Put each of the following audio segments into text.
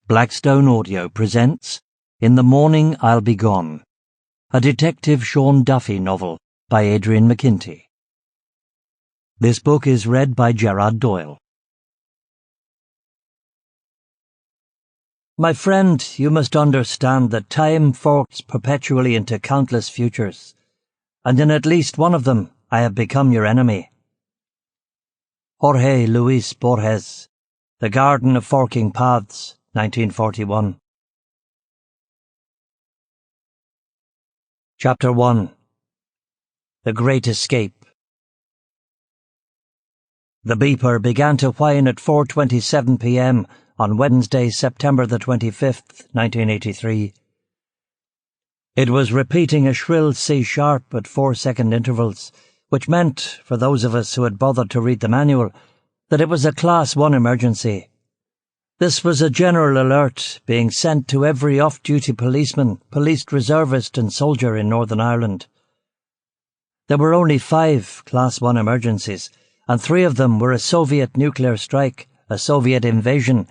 Blackstone Audio presents In the Morning I'll Be Gone, a Detective Sean Duffy novel by Adrian McKinty. This book is read by Gerard Doyle. My friend, you must understand that time forks perpetually into countless futures, and in at least one of them I have become your enemy. Jorge Luis Borges, The Garden of Forking Paths, 1941. Chapter 1. The Great Escape. The beeper began to whine at 4:27 p.m. on Wednesday, September the 25th, 1983. It was repeating a shrill C-sharp at 4-second intervals, which meant, for those of us who had bothered to read the manual, that it was a Class 1 emergency. This was a general alert being sent to every off-duty policeman, police reservist and soldier in Northern Ireland. There were only 5 Class 1 emergencies, and 3 of them were a Soviet nuclear strike, a Soviet invasion,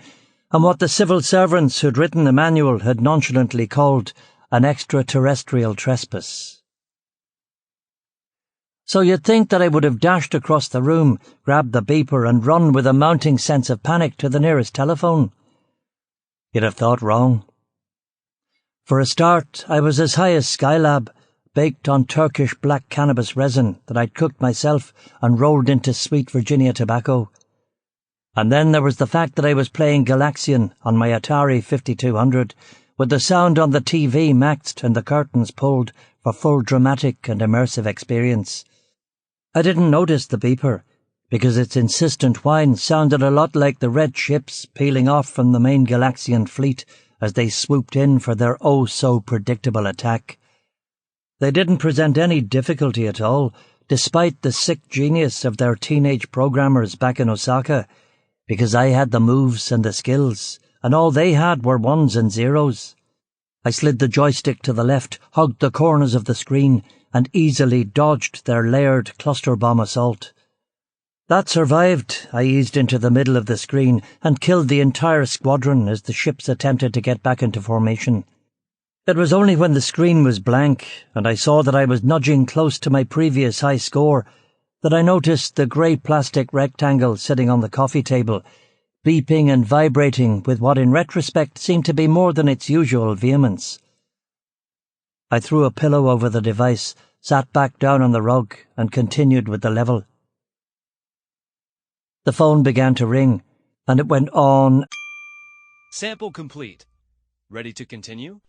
and what the civil servants who'd written the manual had nonchalantly called an extraterrestrial trespass. So you'd think that I would have dashed across the room, grabbed the beeper and run with a mounting sense of panic to the nearest telephone. You'd have thought wrong. For a start, I was as high as Skylab, baked on Turkish black cannabis resin that I'd cooked myself and rolled into sweet Virginia tobacco. And then there was the fact that I was playing Galaxian on my Atari 5200, with the sound on the TV maxed and the curtains pulled for full dramatic and immersive experience. I didn't notice the beeper, because its insistent whine sounded a lot like the red ships peeling off from the main Galaxian fleet as they swooped in for their oh-so-predictable attack. They didn't present any difficulty at all, despite the sick genius of their teenage programmers back in Osaka, because I had the moves and the skills, and all they had were 1s and 0s. I slid the joystick to the left, hugged the corners of the screen, and easily dodged their layered cluster bomb assault. That survived. I eased into the middle of the screen and killed the entire squadron as the ships attempted to get back into formation. It was only when the screen was blank and I saw that I was nudging close to my previous high score that I noticed the grey plastic rectangle sitting on the coffee table, beeping and vibrating with what in retrospect seemed to be more than its usual vehemence. I threw a pillow over the device, sat back down on the rug, and continued with the level. The phone began to ring, and it went on. Sample complete. Ready to continue?